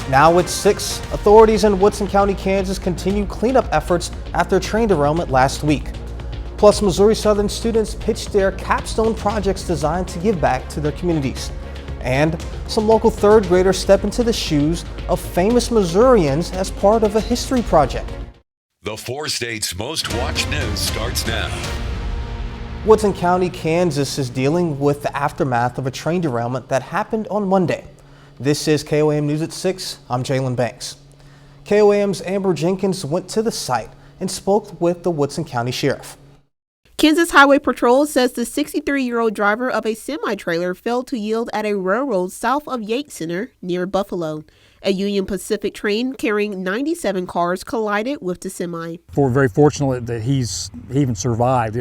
Now at 6, authorities in Woodson County, Kansas continue cleanup efforts after a train derailment last week. Plus, Missouri Southern students pitched their capstone projects designed to give back to their communities. And some local third graders step into the shoes of famous Missourians as part of a history project. The 4 states' most watched news starts now. Woodson County, Kansas is dealing with the aftermath of a train derailment that happened on Monday. This is KOAM News at 6. I'm Jalen Banks. KOAM's Amber Jenkins went to the site and spoke with the Woodson County Sheriff. Kansas Highway Patrol says the 63-year-old driver of a semi-trailer failed to yield at a railroad south of Yates Center near Buffalo. A Union Pacific train carrying 97 cars collided with the semi. We're very fortunate that he even survived.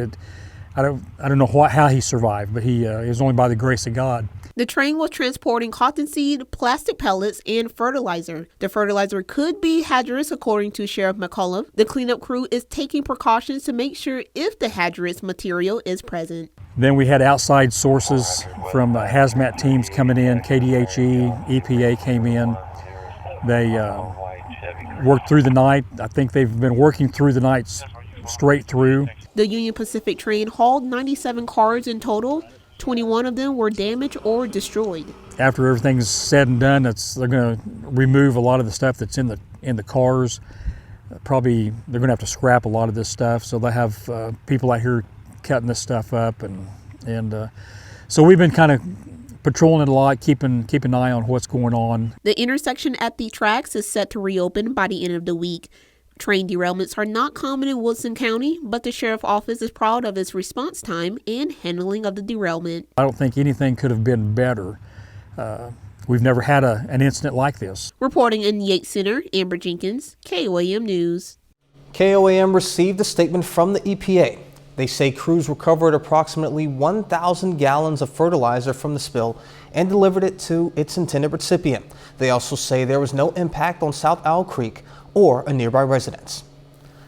I don't know how he survived, but it was only by the grace of God. The train was transporting cottonseed, plastic pellets, and fertilizer. The fertilizer could be hazardous, according to Sheriff McCullough. The cleanup crew is taking precautions to make sure if the hazardous material is present. Then we had outside sources from hazmat teams coming in. KDHE, EPA came in. They worked through the night. I think they've been working through the night straight through. The Union Pacific train hauled 97 cars in total. 21 of them were damaged or destroyed. After everything's said and done, they're going to remove a lot of the stuff that's in the cars. Probably they're going to have to scrap a lot of this stuff. So they have people out here cutting this stuff up, and so we've been kind of patrolling it a lot, keeping an eye on what's going on. The intersection at the tracks is set to reopen by the end of the week. Train derailments are not common in Woodson County, but the Sheriff's Office is proud of its response time and handling of the derailment. I don't think anything could have been better. We've never had an incident like this. Reporting in Yates Center, Amber Jenkins, KOAM News. KOAM received a statement from the EPA. They say crews recovered approximately 1,000 gallons of fertilizer from the spill and delivered it to its intended recipient. They also say there was no impact on South Owl Creek or a nearby residence.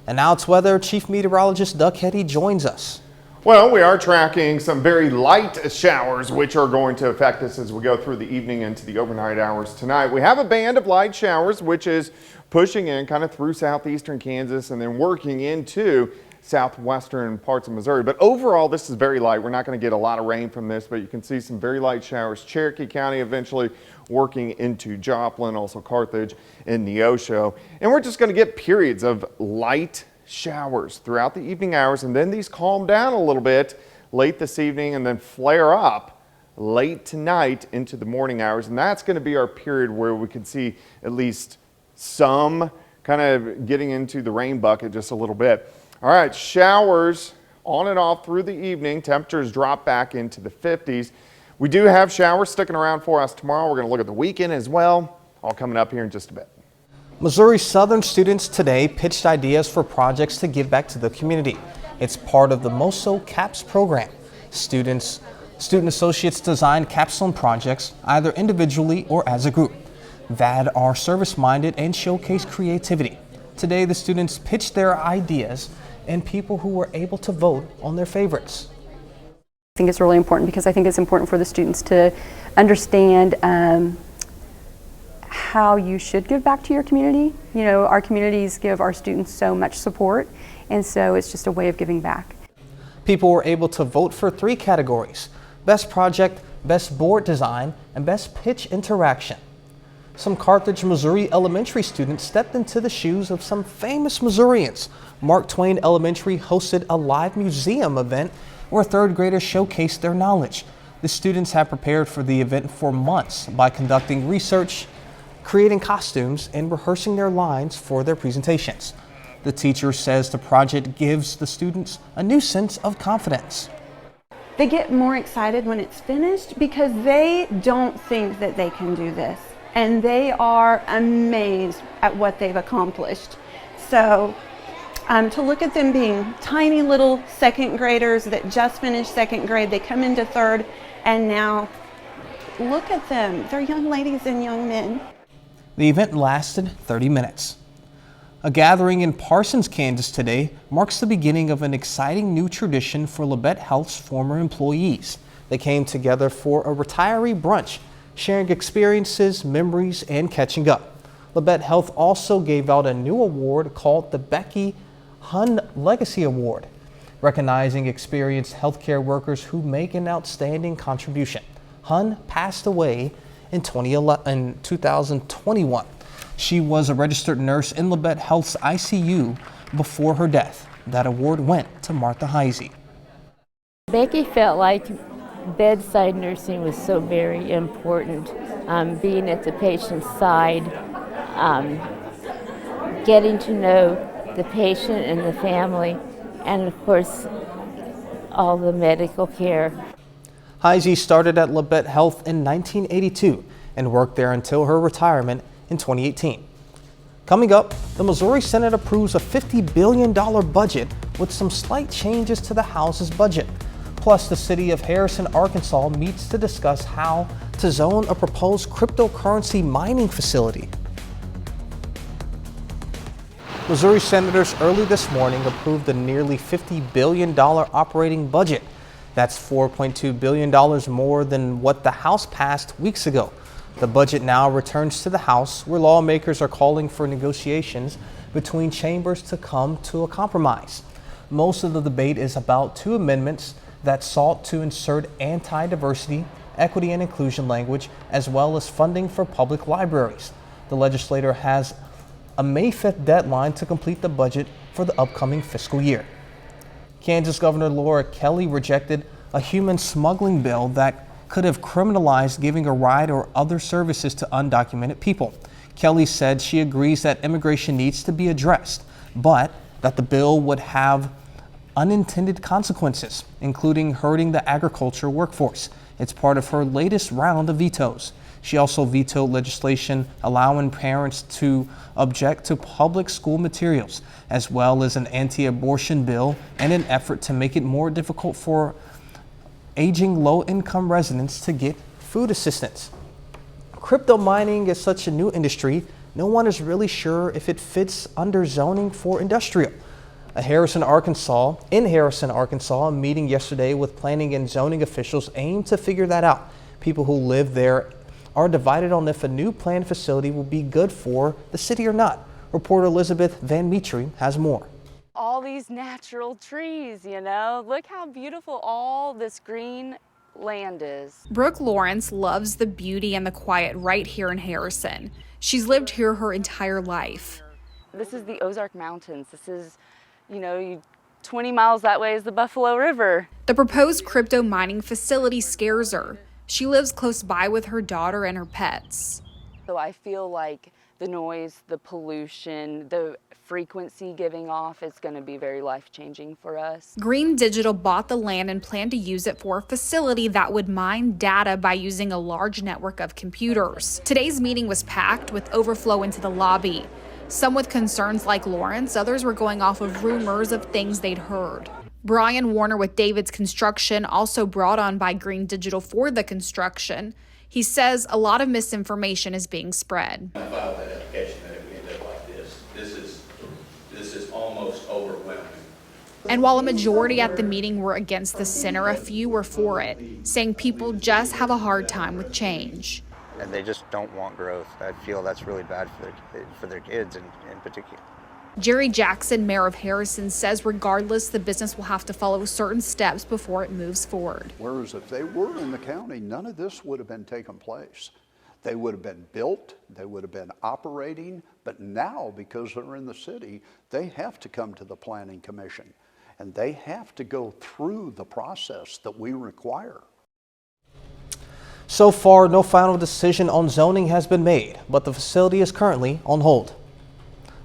And now it's weather. Chief Meteorologist Doug Hetty joins us. Well, we are tracking some very light showers, which are going to affect us as we go through the evening into the overnight hours tonight. We have a band of light showers, which is pushing in kind of through southeastern Kansas and then working into southwestern parts of Missouri. But overall, this is very light. We're not going to get a lot of rain from this, but you can see some very light showers. Cherokee County eventually working into Joplin, also Carthage and Neosho. And we're just going to get periods of light showers throughout the evening hours, and then these calm down a little bit late this evening and then flare up late tonight into the morning hours. And that's going to be our period where we can see at least some kind of getting into the rain bucket just a little bit. All right, showers on and off through the evening. Temperatures drop back into the 50s. We do have showers sticking around for us tomorrow. We're going to look at the weekend as well. All coming up here in just a bit. Missouri Southern students today pitched ideas for projects to give back to the community. It's part of the MOSO CAPS program. Student associates design capstone projects either individually or as a group that are service-minded and showcase creativity. Today, the students pitched their ideas and people who were able to vote on their favorites. I think it's really important because I think it's important for the students to understand how you should give back to your community. You know, our communities give our students so much support, and so it's just a way of giving back. People were able to vote for 3 categories: Best Project, Best Board Design, and Best Pitch Interaction. Some Carthage, Missouri elementary students stepped into the shoes of some famous Missourians. Mark Twain Elementary hosted a live museum event where 3rd graders showcased their knowledge. The students have prepared for the event for months by conducting research, creating costumes, and rehearsing their lines for their presentations. The teacher says the project gives the students a new sense of confidence. They get more excited when it's finished because they don't think that they can do this. And they are amazed at what they've accomplished. So to look at them being tiny little 2nd graders that just finished 2nd grade, they come into 3rd, and now look at them. They're young ladies and young men. The event lasted 30 minutes. A gathering in Parsons, Kansas today marks the beginning of an exciting new tradition for Labette Health's former employees. They came together for a retiree brunch, sharing experiences, memories, and catching up. Labette Health also gave out a new award called the Becky Hun Legacy Award, recognizing experienced healthcare workers who make an outstanding contribution. Hun passed away in 2021. She was a registered nurse in Labette Health's ICU before her death. That award went to Martha Heisey. Becky felt like bedside nursing was so very important, being at the patient's side, getting to know the patient and the family, and of course, all the medical care. Heisey started at Labette Health in 1982 and worked there until her retirement in 2018. Coming up, the Missouri Senate approves a $50 billion budget with some slight changes to the House's budget. Plus, the city of Harrison, Arkansas meets to discuss how to zone a proposed cryptocurrency mining facility. Missouri senators early this morning approved a nearly $50 billion operating budget. That's $4.2 billion more than what the House passed weeks ago. The budget now returns to the House, where lawmakers are calling for negotiations between chambers to come to a compromise. Most of the debate is about two amendments that sought to insert anti-diversity, equity, and inclusion language, as well as funding for public libraries. The legislature has a May 5th deadline to complete the budget for the upcoming fiscal year. Kansas Governor Laura Kelly rejected a human smuggling bill that could have criminalized giving a ride or other services to undocumented people. Kelly said she agrees that immigration needs to be addressed, but that the bill would have unintended consequences, including hurting the agriculture workforce. It's part of her latest round of vetoes. She also vetoed legislation allowing parents to object to public school materials, as well as an anti-abortion bill in an effort to make it more difficult for aging low-income residents to get food assistance. Crypto mining is such a new industry, no one is really sure if it fits under zoning for industrial. In Harrison, Arkansas, a meeting yesterday with planning and zoning officials aimed to figure that out. People who live there are divided on if a new planned facility will be good for the city or not. Reporter Elizabeth Van Mitri has more. All these natural trees, you know, look how beautiful all this green land is. Brooke Lawrence loves the beauty and the quiet right here in Harrison. She's lived here her entire life. This is the Ozark Mountains. This is, 20 miles that way is the Buffalo River. The proposed crypto mining facility scares her. She lives close by with her daughter and her pets. So I feel like the noise, the pollution, the frequency giving off is going to be very life-changing for us. Green Digital bought the land and planned to use it for a facility that would mine data by using a large network of computers. Today's meeting was packed with overflow into the lobby. Some with concerns like Lawrence, others were going off of rumors of things they'd heard. Brian Warner with David's Construction, also brought on by Green Digital for the construction. He says a lot of misinformation is being spread. I filed that application that it would end up like this. This is almost overwhelming. And while a majority at the meeting were against the center, a few were for it, saying people just have a hard time with change. And they just don't want growth. I feel that's really bad for their kids in particular. Jerry Jackson, mayor of Harrison, says regardless, the business will have to follow certain steps before it moves forward. Whereas if they were in the county, none of this would have been taking place. They would have been built, they would have been operating, but now because they're in the city, they have to come to the Planning Commission and they have to go through the process that we require. So far, no final decision on zoning has been made, but the facility is currently on hold.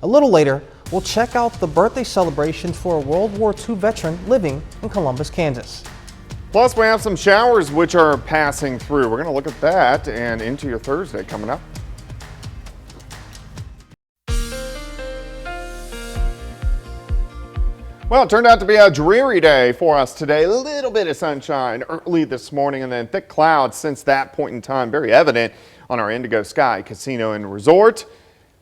A little later, we'll check out the birthday celebration for a World War II veteran living in Columbus, Kansas. Plus, we have some showers which are passing through. We're going to look at that and into your Thursday coming up. Well, it turned out to be a dreary day for us today. A little bit of sunshine early this morning and then thick clouds since that point in time. Very evident on our Indigo Sky Casino and Resort.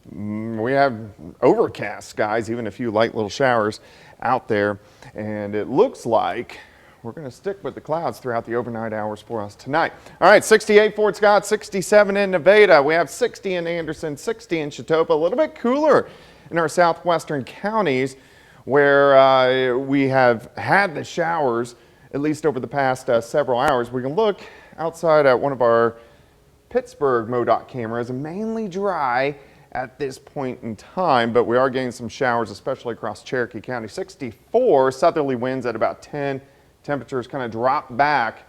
We have overcast skies, even a few light little showers out there. And it looks like we're going to stick with the clouds throughout the overnight hours for us tonight. All right, 68 Fort Scott, 67 in Nevada. We have 60 in Anderson, 60 in Chautauqua. A little bit cooler in our southwestern counties where we have had the showers, at least over the past several hours. We can look outside at one of our Pittsburgh MoDOT cameras, mainly dry at this point in time, but we are getting some showers, especially across Cherokee County. 64, southerly winds at about 10. Temperatures kind of drop back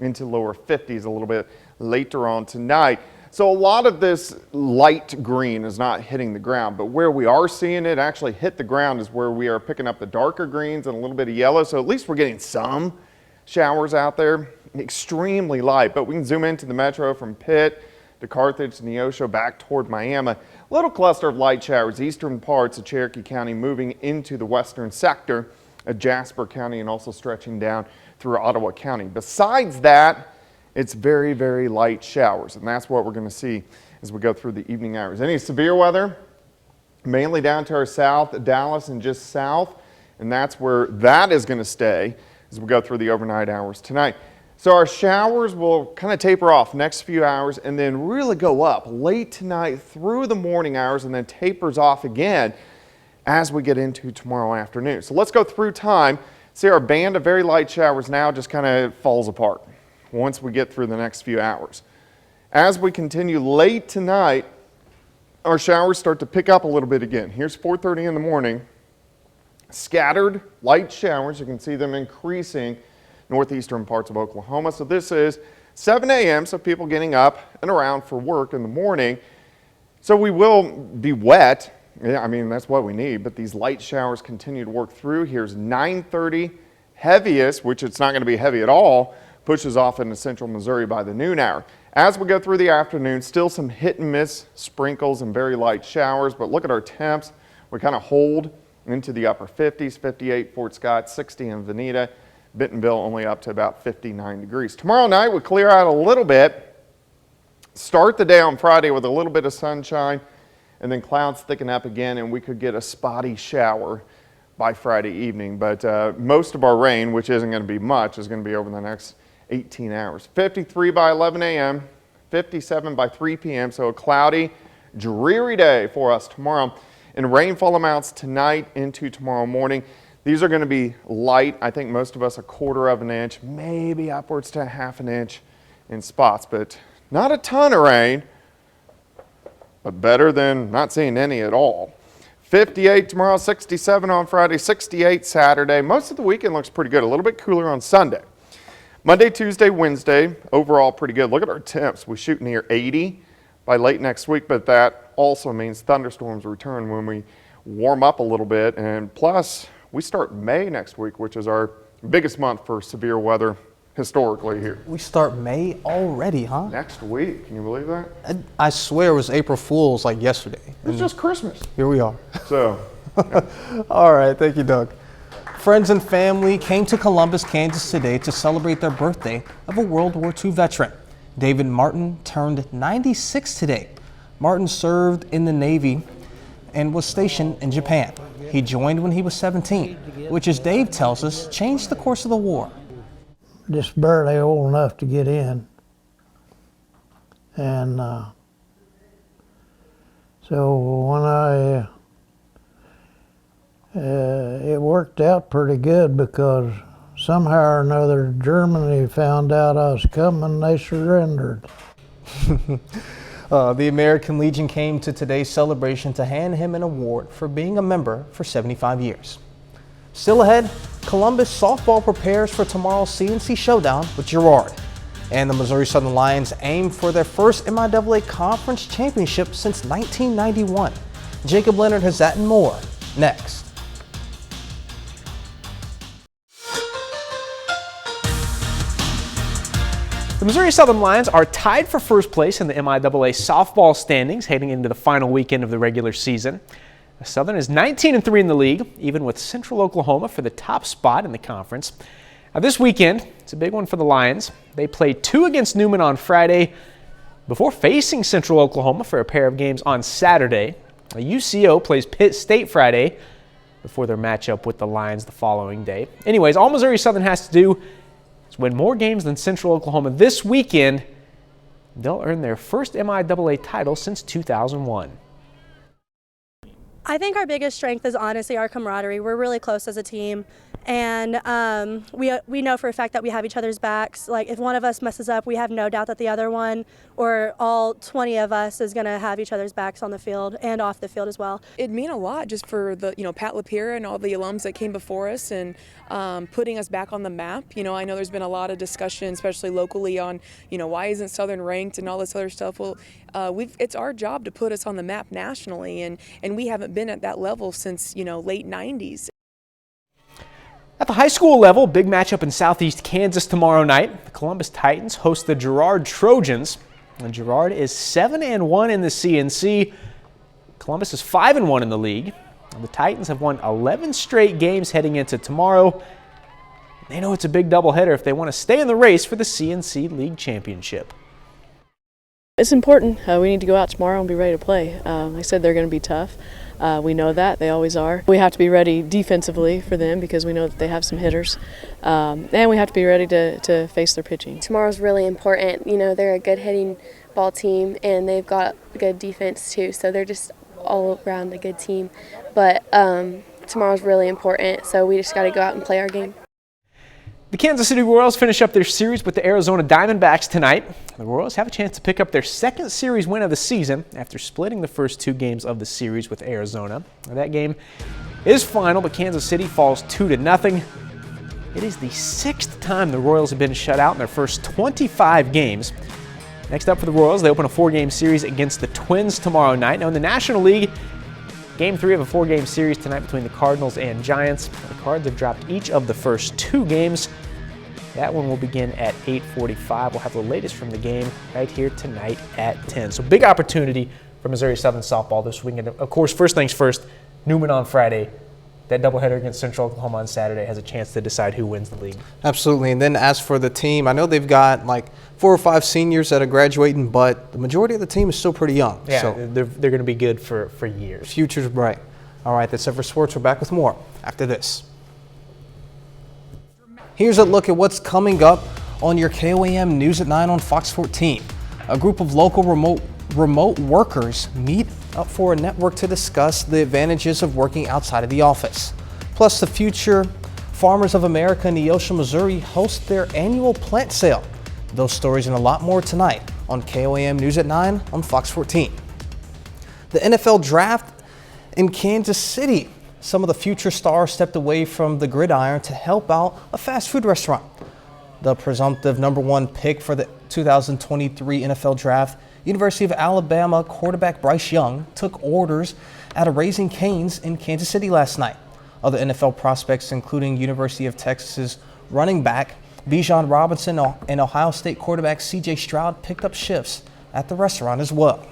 into lower 50s a little bit later on tonight. So a lot of this light green is not hitting the ground, but where we are seeing it actually hit the ground is where we are picking up the darker greens and a little bit of yellow. So at least we're getting some showers out there. Extremely light, but we can zoom into the metro from Pitt to Carthage to Neosho back toward Miami. Little cluster of light showers, eastern parts of Cherokee County moving into the western sector of Jasper County and also stretching down through Ottawa County. Besides that, it's very, very light showers, and that's what we're going to see as we go through the evening hours. Any severe weather, mainly down to our south, Dallas and just south, and that's where that is going to stay as we go through the overnight hours tonight. So our showers will kind of taper off next few hours and then really go up late tonight through the morning hours and then tapers off again as we get into tomorrow afternoon. So let's go through time. See, our band of very light showers now just kind of falls apart once we get through the next few hours. As we continue late tonight, our showers start to pick up a little bit again. Here's 4:30 in the morning. Scattered light showers. You can see them increasing northeastern parts of Oklahoma. So this is 7 a.m., so people getting up and around for work in the morning. So we will be wet. Yeah, I mean, that's what we need, but these light showers continue to work through. Here's 9:30, heaviest, which it's not going to be heavy at all, pushes off into central Missouri by the noon hour. As we go through the afternoon, still some hit and miss sprinkles and very light showers, but look at our temps. We kind of hold into the upper 50s, 58 Fort Scott, 60 in Veneta. Bentonville only up to about 59 degrees. Tomorrow night we clear out a little bit. Start the day on Friday with a little bit of sunshine and then clouds thicken up again and we could get a spotty shower by Friday evening. But most of our rain, which isn't going to be much, is going to be over the next 18 hours. 53 by 11 a.m., 57 by 3 p.m. So a cloudy, dreary day for us tomorrow. And rainfall amounts tonight into tomorrow morning. These are going to be light. I think most of us 1/4 of an inch, maybe upwards to 1/2 an inch in spots, but not a ton of rain, but better than not seeing any at all. 58 tomorrow, 67 on Friday, 68 Saturday. Most of the weekend looks pretty good. A little bit cooler on Sunday. Monday, Tuesday, Wednesday, overall pretty good. Look at our temps. We shoot near 80 by late next week, but that also means thunderstorms return when we warm up a little bit. And plus, we start May next week, which is our biggest month for severe weather historically here. We start May already, huh? Next week. Can you believe that? I swear it was April Fool's like yesterday. It's just Christmas. Here we are. So. Yeah. All right. Thank you, Doug. Friends and family came to Columbus, Kansas today to celebrate their birthday of a World War II veteran. David Martin turned 96 today. Martin served in the Navy and was stationed in Japan. He joined when he was 17, which, as Dave tells us, changed the course of the war. Just barely old enough to get in. And so when it worked out pretty good because somehow or another Germany found out I was coming and they surrendered. The American Legion came to today's celebration to hand him an award for being a member for 75 years. Still ahead, Columbus softball prepares for tomorrow's CNC showdown with Girard. And the Missouri Southern Lions aim for their first MIAA Conference Championship since 1991. Jacob Leonard has that and more next. The Missouri Southern Lions are tied for first place in the MIAA softball standings heading into the final weekend of the regular season. Southern is 19-3 in the league, even with Central Oklahoma for the top spot in the conference. Now this weekend, it's a big one for the Lions. They play 2 against Newman on Friday before facing Central Oklahoma for a pair of games on Saturday. UCO plays Pitt State Friday before their matchup with the Lions the following day. Anyways, all Missouri Southern has to do To win more games than Central Oklahoma this weekend, they'll earn their first MIAA title since 2001. I think our biggest strength is honestly our camaraderie. We're really close as a team, and we know for a fact that we have each other's backs. Like if one of us messes up, we have no doubt that the other one, or all 20 of us, is going to have each other's backs on the field and off the field as well. It'd mean a lot just for the Pat Lapira and all the alums that came before us and putting us back on the map. I know there's been a lot of discussion, especially locally, on why isn't Southern ranked and all this other stuff. Well, it's our job to put us on the map nationally, and we haven't been at that level since late 90s. At the high school level, big matchup in Southeast Kansas tomorrow night. The Columbus Titans host the Girard Trojans, and Girard is 7-1 in the CNC. Columbus is 5-1 in the league. And the Titans have won 11 straight games heading into tomorrow. They know it's a big doubleheader if they want to stay in the race for the CNC League Championship. It's important. We need to go out tomorrow and be ready to play. Like I said, they're going to be tough. We know that. They always are. We have to be ready defensively for them because we know that they have some hitters. And we have to be ready to face their pitching. Tomorrow's really important. They're a good hitting ball team and they've got good defense too. So they're just all around a good team. But tomorrow's really important. So we just got to go out and play our game. The Kansas City Royals finish up their series with the Arizona Diamondbacks tonight. The Royals have a chance to pick up their second series win of the season after splitting the first 2 games of the series with Arizona. Now, that game is final, but Kansas City falls 2-0. It is the 6th time the Royals have been shut out in their first 25 games. Next up for the Royals, they open a 4-game series against the Twins tomorrow night. Now in the National League, Game 3 of a 4-game series tonight between the Cardinals and Giants. The Cards have dropped each of the first 2 games. That one will begin at 8:45. We'll have the latest from the game right here tonight at 10. So big opportunity for Missouri Southern softball this weekend. Of course, first things first, Newman on Friday. That doubleheader against Central Oklahoma on Saturday has a chance to decide who wins the league. Absolutely. And then as for the team, I know they've got like 4 or 5 seniors that are graduating, but the majority of the team is still pretty young. Yeah, so they're going to be good for years. Future's bright. All right, that's it for sports. We're back with more after this. Here's a look at what's coming up on your KOAM News at 9 on Fox 14. A group of local remote workers meet up for a network to discuss the advantages of working outside of the office. Plus, the Future Farmers of America in Neosho, Missouri host their annual plant sale. Those stories and a lot more tonight on KOAM News at 9 on Fox 14. The NFL Draft in Kansas City. Some of the future stars stepped away from the gridiron to help out a fast food restaurant. The presumptive #1 pick for the 2023 NFL Draft, University of Alabama quarterback Bryce Young, took orders at a Raising Cane's in Kansas City last night. Other NFL prospects, including University of Texas running back Bijan Robinson and Ohio State quarterback C.J. Stroud, picked up shifts at the restaurant as well.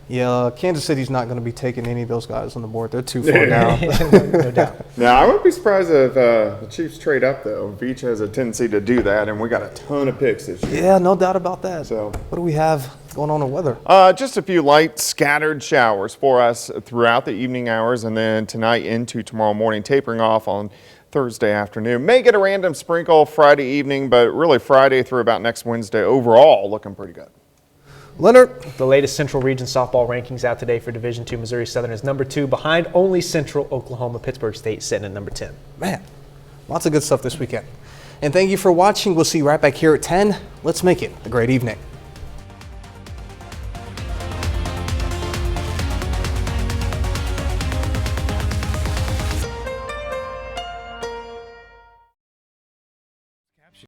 Yeah, Kansas City's not going to be taking any of those guys on the board. They're too far down. No doubt. Now, I wouldn't be surprised if the Chiefs trade up, though. Veach has a tendency to do that, and we got a ton of picks this year. Yeah, no doubt about that. So, what do we have going on in weather? Just a few light scattered showers for us throughout the evening hours, and then tonight into tomorrow morning, tapering off on Thursday afternoon. May get a random sprinkle Friday evening, but really Friday through about next Wednesday overall looking pretty good. Leonard. The latest Central Region softball rankings out today for Division II. Missouri Southern is #2, behind only Central Oklahoma. Pittsburgh State sitting at #10. Man, lots of good stuff this weekend. And thank you for watching. We'll see you right back here at 10. Let's make it a great evening.